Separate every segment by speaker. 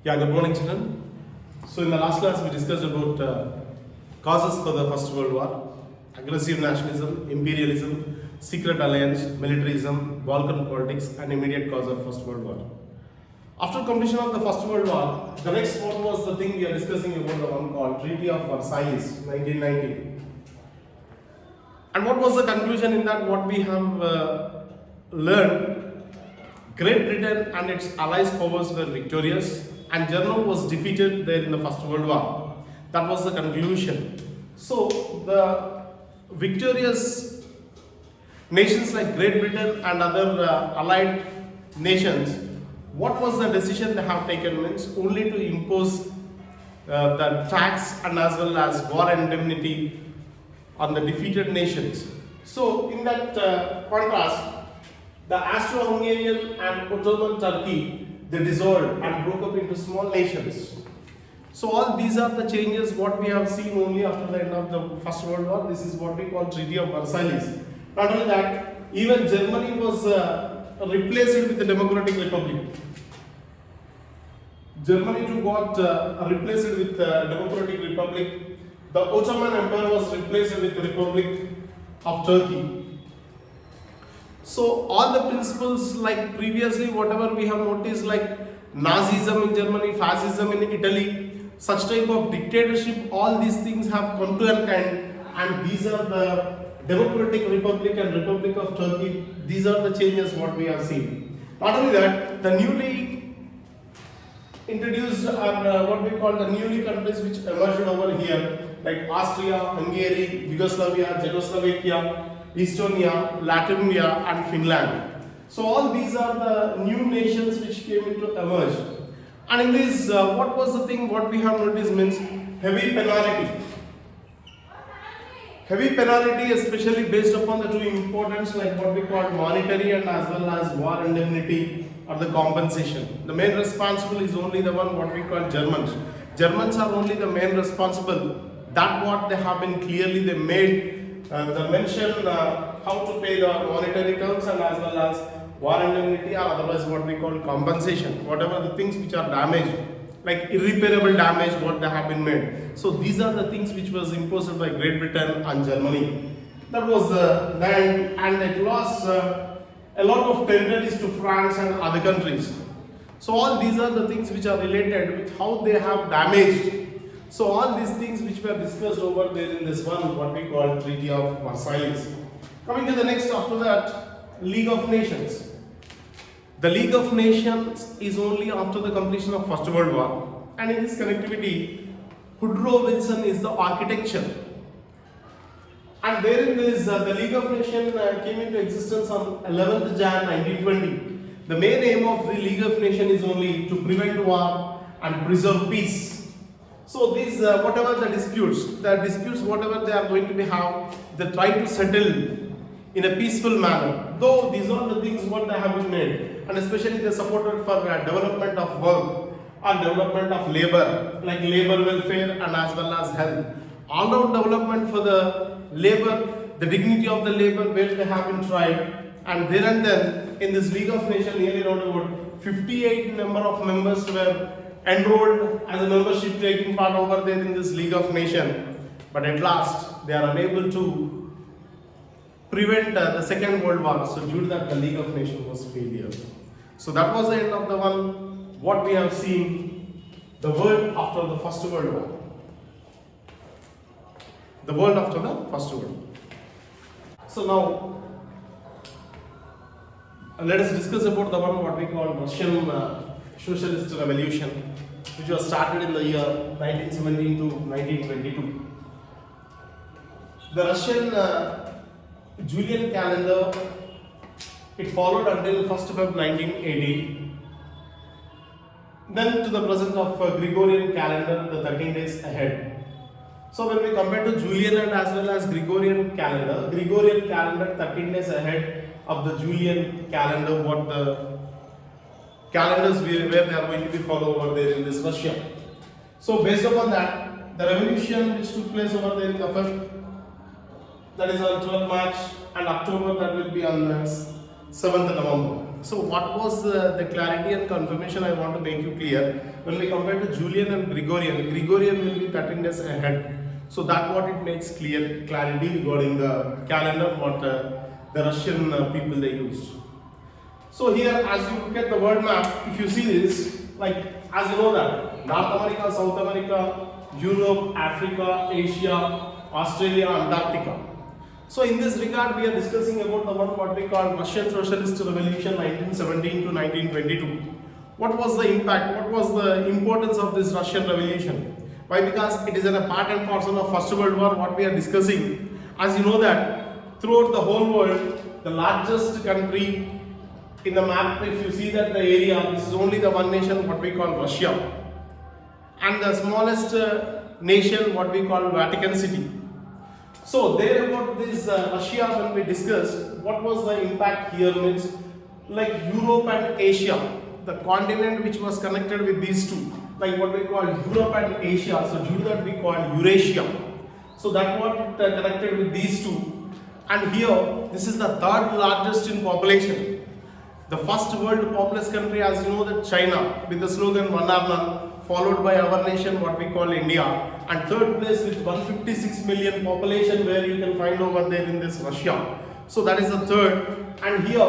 Speaker 1: Yeah, good morning, children. So, in the last class, we discussed about causes for the First World War: aggressive nationalism, imperialism, secret alliance, militarism, Balkan politics, and immediate cause of First World War. After completion of the First World War, the next one was the thing we are discussing about, the one called Treaty of Versailles, 1919. And what was the conclusion in that? What we have learned, Great Britain and its allies powers were victorious, and Germany was defeated there in the First World War. That was the conclusion. So the victorious nations like Great Britain and other allied nations, what was the decision they have taken? Means only to impose the tax and as well as war indemnity on the defeated nations. So in that contrast, the Austro-Hungarian and Ottoman Turkey, they dissolved and broke up into small nations. So all these are the changes what we have seen only after the end of the First World War. This is what we call Treaty of Versailles. Not only that, even Germany was replaced with the Democratic Republic. Germany too got replaced with the Democratic Republic. The Ottoman Empire was replaced with the Republic of Turkey. So all the principles like previously whatever we have noticed, like Nazism in Germany, fascism in Italy, such type of dictatorship, all these things have come to an end, and these are the Democratic Republic and Republic of Turkey. These are the changes what we have seen. Not only that, the newly introduced are what we call the newly countries which emerged over here, like Austria, Hungary, Yugoslavia, Czechoslovakia, Estonia, Latvia, and Finland. So all these are the new nations which came into emerge. And in this, what was the thing? What we have noticed means heavy penalty. Heavy penalty, especially based upon the two importance, like what we call monetary and as well as war indemnity or the compensation. The main responsible is only the one what we call Germans. Germans are only the main responsible. That what they have been clearly they made. The mention how to pay the monetary terms and as well as war indemnity or otherwise what we call compensation, whatever the things which are damaged, like irreparable damage what they have been made. So these are the things which was imposed by Great Britain and Germany. That was the land, and it lost a lot of territories to France and other countries. So all these are the things which are related with how they have damaged. So all these things which were discussed over there in this one, what we call Treaty of Versailles. Coming to the next, after that, League of Nations. The League of Nations is only after the completion of First World War, and in this connectivity, Woodrow Wilson is the architecture. And therein is the League of Nations came into existence on 11th Jan 1920. The main aim of the League of Nations is only to prevent war and preserve peace. So these whatever the disputes whatever they are going to be have, they try to settle in a peaceful manner. Though these are the things what they have been made, and especially they supported for development of work and development of labor, like labor welfare and as well as health. All-round development for the labor, the dignity of the labor, where they have been tried. And there and then in this League of Nations, nearly around about 58 number of members were enrolled as a membership taking part over there in this League of Nations. But at last, they are unable to prevent the Second World War. So due to that, the League of Nations was failure. So that was the end of the one, what we have seen, the world after the First World War. The world after the First World War. So now, let us discuss about the one what we call Russian Socialist Revolution, which was started in the year 1917 to 1922. The Russian Julian calendar, it followed until 1st of 1918. Then to the present of Gregorian calendar, the 13 days ahead. So when we compare to Julian and as well as Gregorian calendar 13 days ahead of the Julian calendar, what the calendars where they are going to be followed over there in this Russia. So based upon that, the revolution which took place over there in the first, that is on 12 March, and October that will be on 7th November. So what was the clarity and confirmation I want to make you clear? When we compare to Julian and Gregorian, Gregorian will be 13 days ahead. So that what it makes clarity regarding the calendar what the Russian people they used. So here as you look at the world map, if you see this, like as you know that North America, South America, Europe, Africa, Asia, Australia, Antarctica. So in this regard we are discussing about the one what we call Russian Socialist Revolution 1917 to 1922. What was the impact? What was the importance of this Russian Revolution? Why? Because it is a part and parcel of First World War what we are discussing. As you know that throughout the whole world, the largest country in the map, if you see that the area, this is only the one nation what we call Russia, and the smallest nation what we call Vatican City. So there about this Russia when we discussed, what was the impact here means like Europe and Asia, the continent which was connected with these two, like what we call Europe and Asia, so due to that we call Eurasia. So that what connected with these two, and here this is the third largest in population. The first world populous country, as you know, that China with the slogan "One or None," followed by our nation what we call India, and third place with 156 million population where you can find over there in this Russia. So that is the third, and here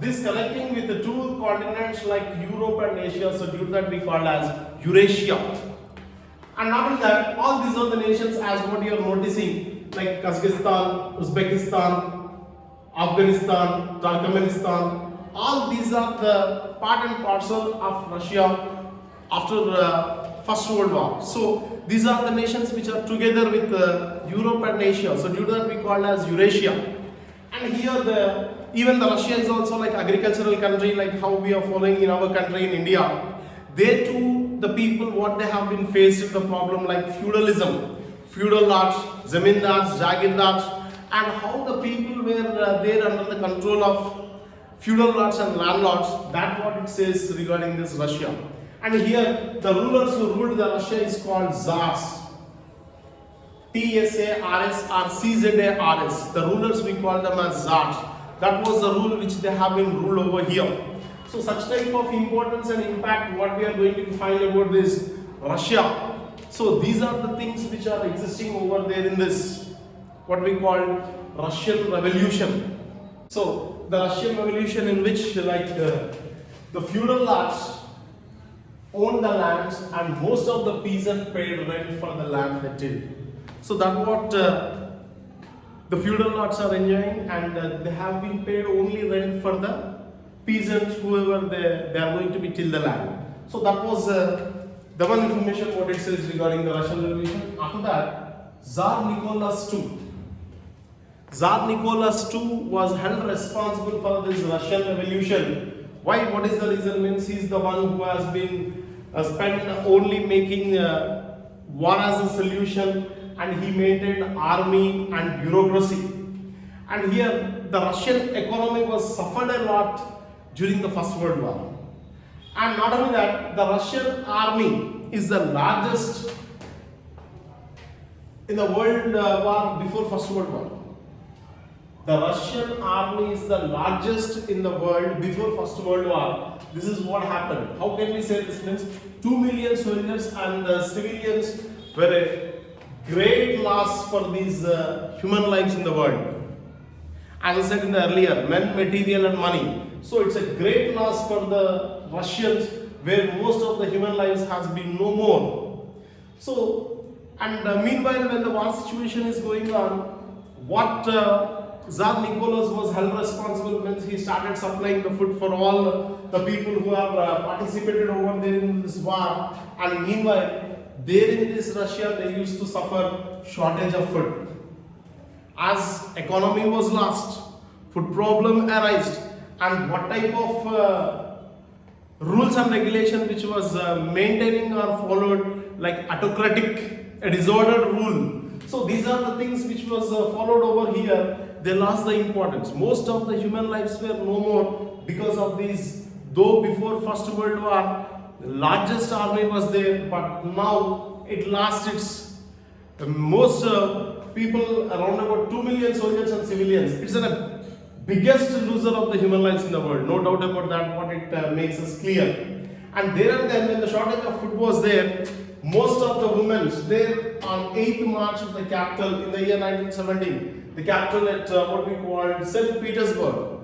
Speaker 1: this connecting with the two continents like Europe and Asia, so due to that we call as Eurasia. And not only that, all these are the nations as what you are noticing, like Kazakhstan, Uzbekistan, Afghanistan, Turkmenistan. All these are the part and parcel of Russia after the First World War. So these are the nations which are together with Europe and Asia. So due to that we call as Eurasia. And here even the Russia is also like agricultural country, like how we are following in our country in India. They too, the people what they have been faced with the problem like feudalism, feudal lords, zamindars, jagirdars, and how the people were there under the control of feudal lords and landlords. That's what it says regarding this Russia. And here the rulers who ruled the Russia is called Tsars. T-S-A-R-S or C-Z-A-R-S. The rulers we call them as Tsars. That was the rule which they have been ruled over here. So such type of importance and impact what we are going to find about this Russia. So these are the things which are existing over there in this what we call Russian Revolution. So the Russian Revolution in which like the feudal lords owned the lands and most of the peasants paid rent for the land they tilled. So that what the feudal lords are enjoying, and they have been paid only rent for the peasants whoever they are going to be till the land. So that was the one information what it says regarding the Russian Revolution. After that, Tsar Nicholas II. Tsar Nicholas II was held responsible for this Russian Revolution. Why? What is the reason? Means he is the one who has been spent only making war as a solution, and he maintained army and bureaucracy. And here the Russian economy was suffered a lot during the First World War. And not only that, the Russian army is the largest in the world war before First World War. The Russian army is the largest in the world before First World War. This is what happened. How can we say this? Means 2 million soldiers and civilians were a great loss for these human lives in the world. As I said in the earlier, men, material and money. So it's a great loss for the Russians where most of the human lives has been no more. So, and meanwhile when the war situation is going on, what Tsar Nicholas was held responsible means he started supplying the food for all the people who have participated over there in this war, and meanwhile there in this Russia they used to suffer shortage of food. As economy was lost, food problem arose, and what type of rules and regulation which was maintaining or followed, like autocratic, a disordered rule. So these are the things which was followed over here. They lost the importance. Most of the human lives were no more because of these. Though before First World War, the largest army was there, but now it lost its most people, around about 2 million soldiers and civilians. It's a biggest loser of the human lives in the world. No doubt about that, what it makes us clear. And there and then when the shortage of food was there, most of the women there on 8th March of the capital in the year 1917, the capital at what we called St. Petersburg,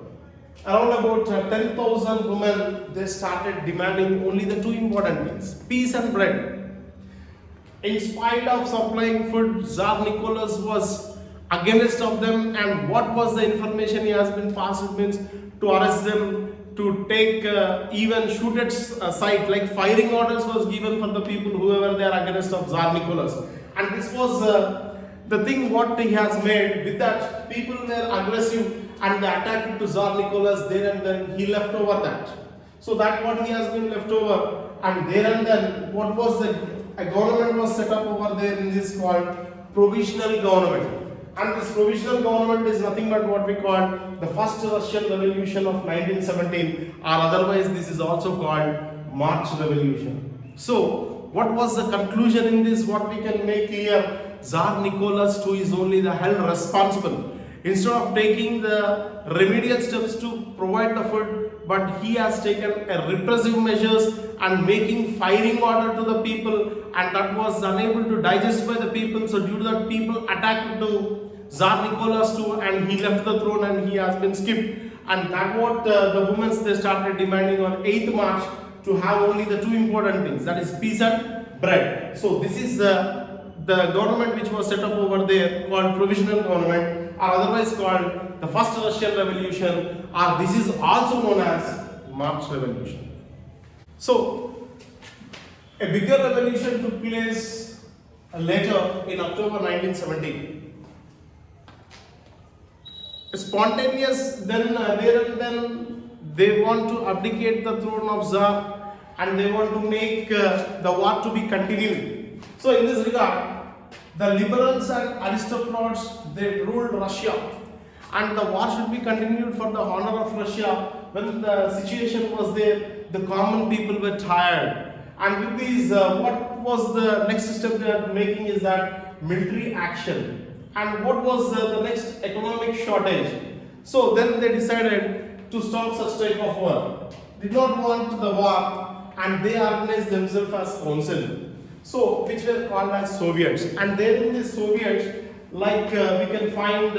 Speaker 1: around about 10,000 women, they started demanding only the two important things, peace and bread. In spite of supplying food, Tsar Nicholas was against of them, and what was the information he has been passed? It means to arrest them, to take even shoot at sight, like firing orders was given for the people whoever they are against of Tsar Nicholas. And this was the thing what he has made. With that, people were aggressive and they attacked to Tsar Nicholas. There and then he left over that. So that what he has been left over, and there and then what was a government was set up over there in this called provisional government. And this provisional government is nothing but what we call the first Russian Revolution of 1917, or otherwise this is also called March Revolution. So what was the conclusion in this? What we can make clear, Tsar Nicholas II is only the held responsible. Instead of taking the remedial steps to provide the food, but he has taken a repressive measures and making firing order to the people, and that was unable to digest by the people. So due to that, people attacked to Tsar Nicholas II, and he left the throne and he has been skipped. And that what the women they started demanding on 8th March to have only the two important things, that is peace and bread. So this is the government which was set up over there called provisional government, or otherwise called the first Russian Revolution, or this is also known as March Revolution. So a bigger revolution took place later in October 1917. Spontaneous, then there and then they want to abdicate the throne of Tsar, and they want to make the war to be continued. So in this regard, the liberals and aristocrats, they ruled Russia, and the war should be continued for the honor of Russia. When the situation was there, the common people were tired, and with these, what was the next step they are making is that military action. And what was the next? Economic shortage. So then they decided to stop such type of war. Did not want the war, and they organized themselves as council. So which were called as Soviets. And there in these Soviets, like we can find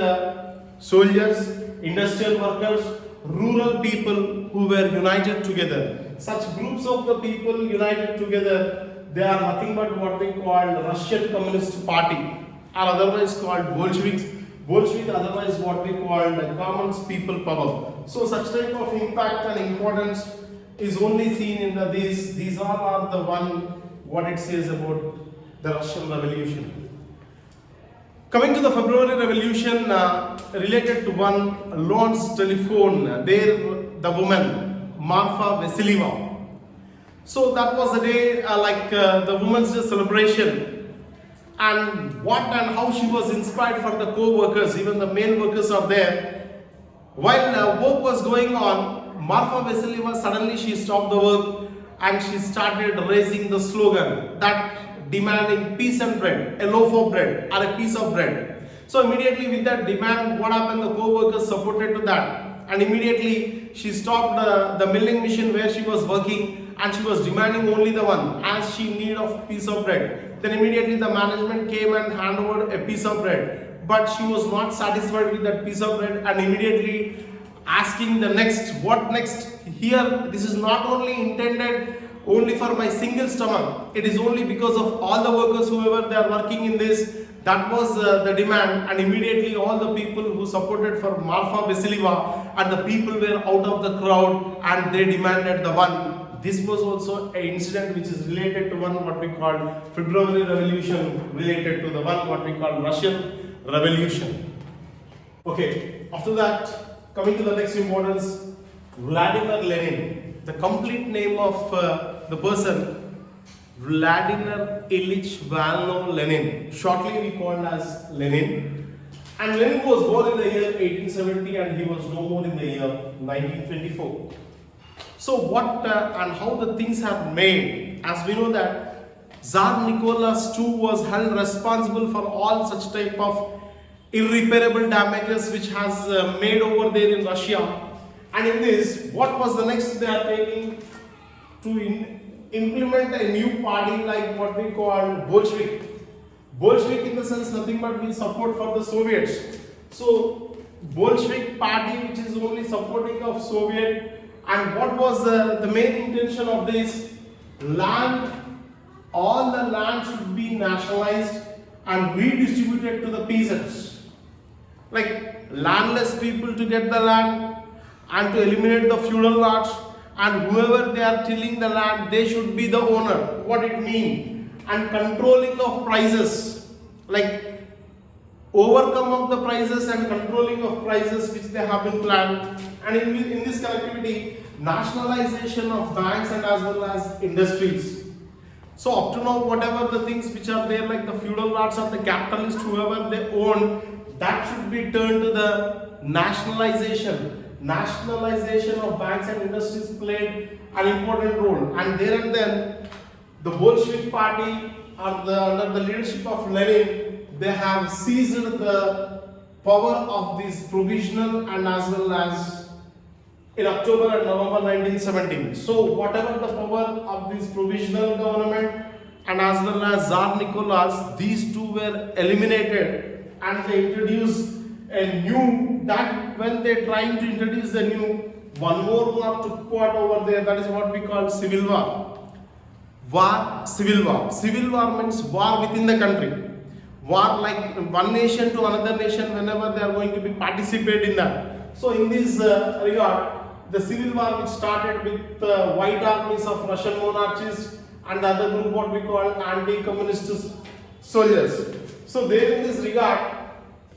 Speaker 1: soldiers, industrial workers, rural people who were united together. Such groups of the people united together, they are nothing but what we call Russian Communist Party, or otherwise called Bolsheviks. Bolshevik, otherwise what we call the Common People Power. So such type of impact and importance is only seen in these. These all are the one what it says about the Russian Revolution. Coming to the February Revolution, related to one Lord's telephone, there the woman Marfa Vasilieva. So that was the day the Women's Day celebration, and what and how she was inspired for the co-workers, even the male workers are there. While work was going on, Marfa Vasilieva suddenly she stopped the work and she started raising the slogan that demanding peace and bread, a loaf of bread or a piece of bread. So immediately with that demand, what happened? The co-workers supported to that, and immediately she stopped the milling machine where she was working, and she was demanding only the one, as she need of piece of bread. Then immediately the management came and handed over a piece of bread, but she was not satisfied with that piece of bread, and immediately asking the next, what next? Here this is not only intended only for my single stomach, it is only because of all the workers whoever they are working in this. That was the demand, and immediately all the people who supported for Marfa Vasilieva and the people were out of the crowd and they demanded the one. This was also an incident which is related to one what we call February Revolution, related to the one what we call Russian Revolution. Okay, after that, coming to the next importance, Vladimir Lenin. The complete name of the person, Vladimir Ilyich Volno Lenin. Shortly we called as Lenin. And Lenin was born in the year 1870 and he was no more in the year 1924. So what and how the things have made, as we know that Tsar Nicholas II was held responsible for all such type of irreparable damages which has made over there in Russia. And in this, what was the next they are taking to implement a new party like what we call Bolshevik. Bolshevik in the sense nothing but means support for the Soviets. So Bolshevik party which is only supporting of Soviet, and what was the main intention of this? Land, all the land should be nationalized and redistributed to the peasants. Like landless people to get the land and to eliminate the feudal lords, and whoever they are tilling the land, they should be the owner. What it means? And controlling of prices, like overcome of the prices and controlling of prices which they have been planned. And in this connectivity, nationalization of banks and as well as industries. So up to now, whatever the things which are there, like the feudal lords or the capitalists, whoever they own, that should be turned to the nationalization. Nationalization of banks and industries played an important role. And there and then, the Bolshevik party, under the leadership of Lenin, they have seized the power of this provisional and as well as in October and November 1917. So whatever the power of this provisional government and as well as Tsar Nicholas, these two were eliminated, and they introduced a new, that when they trying to introduce the new, one more war took part over there, that is what we call civil war. Civil war. Civil war means war within the country. War like one nation to another nation whenever they are going to be participate in that. So in this regard, the civil war which started with the white armies of Russian monarchists and the other group what we call anti-communist soldiers. So there in this regard,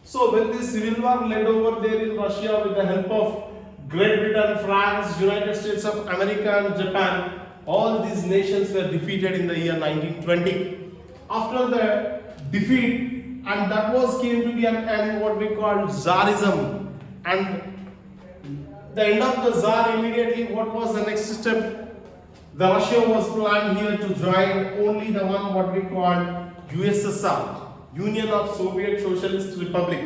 Speaker 1: so when this civil war led over there in Russia with the help of Great Britain, France, United States of America and Japan, all these nations were defeated in the year 1920. After the defeat, and that was came to be an end what we call Tsarism, and the end of the Tsar immediately, what was the next step? The Russia was planned here to join only the one what we call USSR. Union of Soviet Socialist Republic,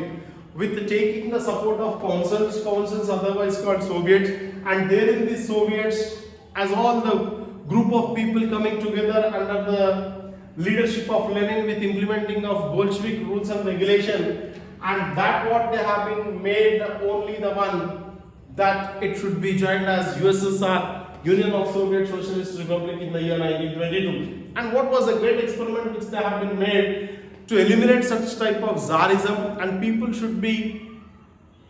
Speaker 1: with taking the support of councils otherwise called Soviets, and there in these Soviets, as all the group of people coming together under the leadership of Lenin with implementing of Bolshevik rules and regulation, and that what they have been made only the one that it should be joined as USSR, Union of Soviet Socialist Republic in the year 1922. And what was a great experiment which they have been made to eliminate such type of Tsarism, and people should be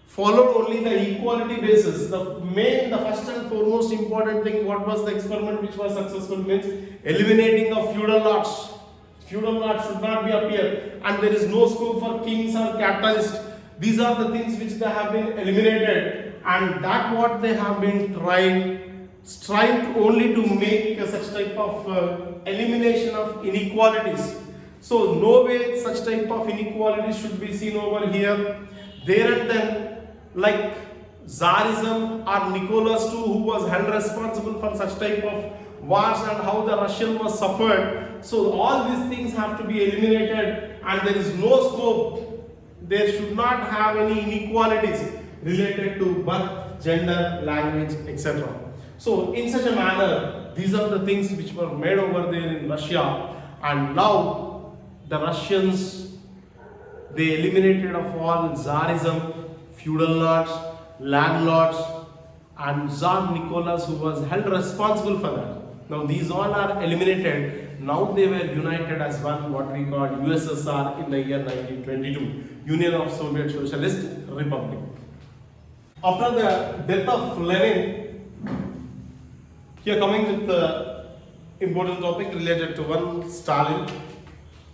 Speaker 1: followed only the equality basis. The first and foremost important thing, what was the experiment which was successful means eliminating of feudal lords. Feudal lords should not be appear, and there is no scope for kings or capitalists. These are the things which they have been eliminated, and that what they have been strived only to make such type of elimination of inequalities. So no way such type of inequality should be seen over here. There and then, like Tsarism or Nicholas II, who was held responsible for such type of wars and how the Russian was suffered. So all these things have to be eliminated, and there is no scope. There should not have any inequalities related to birth, gender, language, etc. So in such a manner, these are the things which were made over there in Russia, and now the Russians, they eliminated of all Tsarism, feudal lords, landlords, and Tsar Nicholas, who was held responsible for that. Now these all are eliminated. Now they were united as one, what we call USSR in the year 1922, Union of Soviet Socialist Republic. After the death of Lenin, here coming with the important topic related to one, Stalin.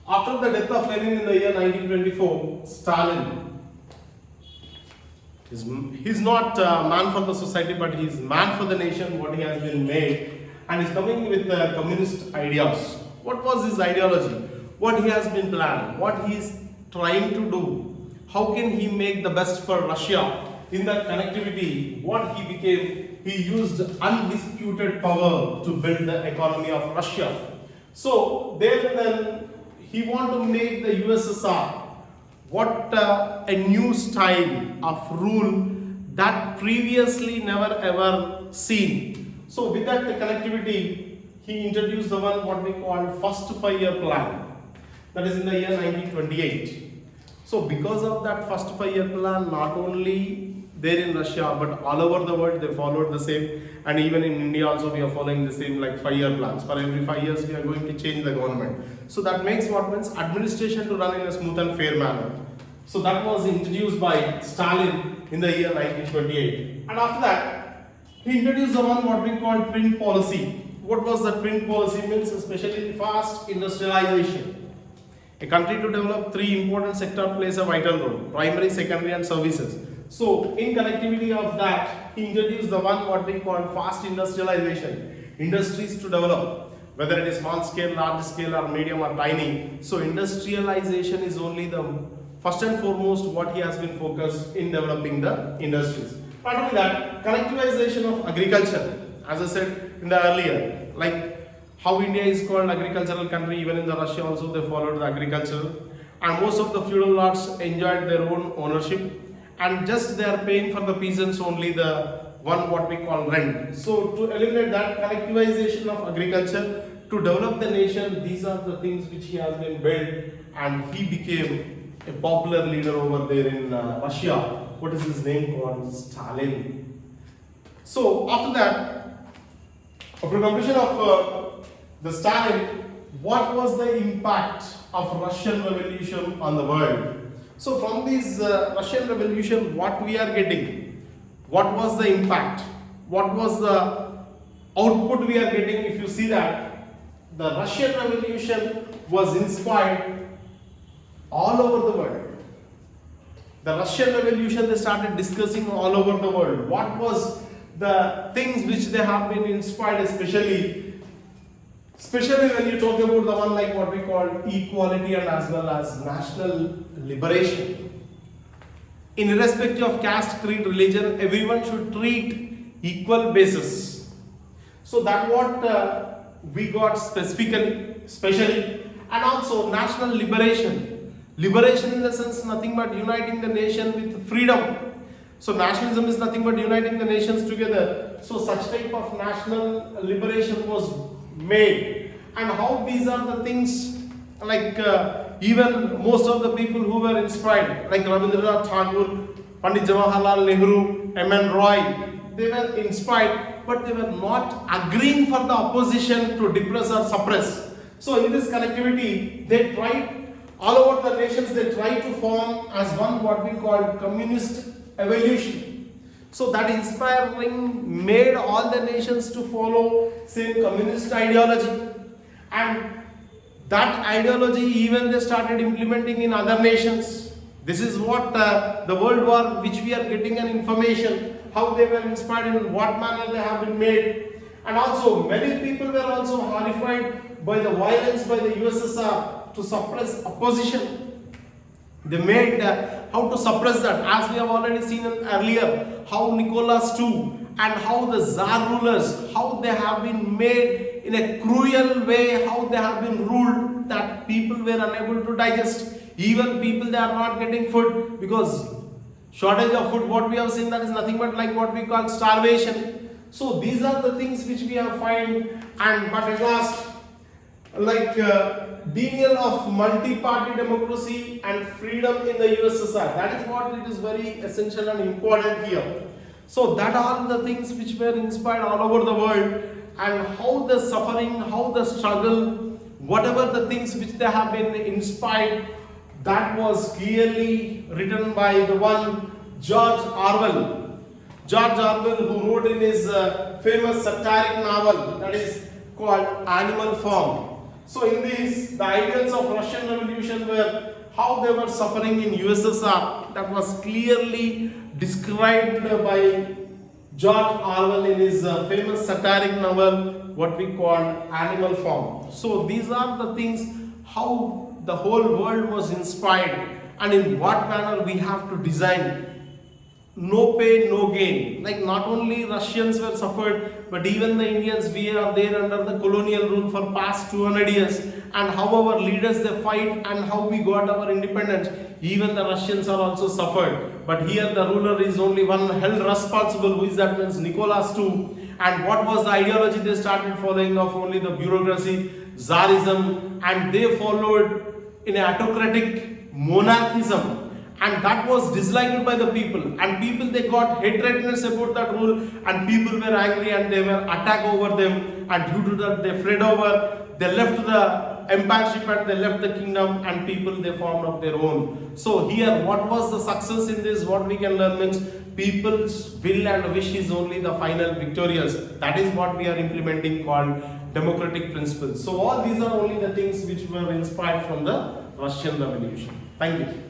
Speaker 1: After the death of Lenin in the year 1924, Stalin, he's not a man for the society, but he's man for the nation, what he has been made, and he's coming with communist ideas. What was his ideology? What he has been planned? What he is trying to do? How can he make the best for Russia? In that connectivity, what he became, he used undisputed power to build the economy of Russia. So then he want to make the USSR what a new style of rule that previously never ever seen. So with that connectivity, he introduced the one what we call first 5-year plan. That is in the year 1928. So because of that first 5-year plan, not only there in Russia but all over the world they followed the same, and even in India also we are following the same, like 5-year plans. For every 5 years we are going to change the government. So that makes what means administration to run in a smooth and fair manner. So that was introduced by Stalin in the year 1928. And after that, he introduced the one what we call twin policy. What was the twin policy means? Especially fast industrialization. A country to develop 3 important sectors plays a vital role: primary, secondary and services. So in connectivity of that, he introduced the one what we call fast industrialization. Industries to develop, whether it is small scale, large scale or medium or tiny. So industrialization is only the first and foremost what he has been focused in developing the industries. Not only that, collectivization of agriculture, as I said in the earlier, like how India is called agricultural country, even in the Russia also they followed the agriculture, and most of the feudal lords enjoyed their own ownership, and just they are paying for the peasants only the one what we call rent. So to eliminate that, collectivization of agriculture to develop the nation, these are the things which he has been built, and he became a popular leader over there in Russia. What is his name called? Stalin. So after that, after completion of the Stalin, what was the impact of Russian Revolution on the world? So from this Russian Revolution, what we are getting? What was the impact? What was the output we are getting? If you see that, the Russian Revolution was inspired all over the world. The Russian Revolution, they started discussing all over the world. What was the things which they have been inspired, especially when you talk about the one like what we call equality and as well as national liberation. In irrespective of caste, creed, religion, everyone should treat equal basis. So that what we got specially, and also national liberation. Liberation in the sense nothing but uniting the nation with freedom. So nationalism is nothing but uniting the nations together. So such type of national liberation was made. And how these are the things, like even most of the people who were inspired, like Rabindranath Tagore, Pandit Jawaharlal Nehru, M.N. Roy, they were inspired, but they were not agreeing for the opposition to depress or suppress. So in this connectivity, they tried, all over the nations, they tried to form as one what we call communist evolution. So that inspiring made all the nations to follow same communist ideology, and that ideology even they started implementing in other nations. This is what the World War, which we are getting an information, how they were inspired, in what manner they have been made. And also many people were also horrified by the violence by the USSR to suppress opposition. They made how to suppress that, as we have already seen earlier, how Nicholas II and how the Tsar rulers, how they have been made in a cruel way, how they have been ruled that people were unable to digest. Even people, they are not getting food because shortage of food, what we have seen, that is nothing but like what we call starvation. So these are the things which we have find, and but at last, like denial of multi-party democracy and freedom in the USSR. That is what it is very essential and important here. So that are the things which were inspired all over the world, and how the suffering, how the struggle, whatever the things which they have been inspired, that was clearly written by the one George Orwell. George Orwell, who wrote in his famous satiric novel that is called Animal Farm. So in this, the ideals of Russian Revolution were how they were suffering in USSR. That was clearly described by George Orwell in his famous satiric novel, what we call Animal Farm. So these are the things how the whole world was inspired, and in what manner we have to design no pay, no gain. Like not only Russians were suffered, but even the Indians, we are there under the colonial rule for past 200 years. And how our leaders they fight and how we got our independence, even the Russians are also suffered. But here the ruler is only one held responsible, who is that means Nicholas II. And what was the ideology they started following of? Only the bureaucracy, Tsarism, and they followed in autocratic monarchism. And that was disliked by the people, and people they got hatredness about that rule, and people were angry and they were attacked over them, and due to that they fled over, they left the empireship and they left the kingdom, and people they formed of their own. So here what was the success in this, what we can learn means people's will and wish is only the final victorious. That is what we are implementing called democratic principles. So all these are only the things which were inspired from the Russian Revolution. Thank you.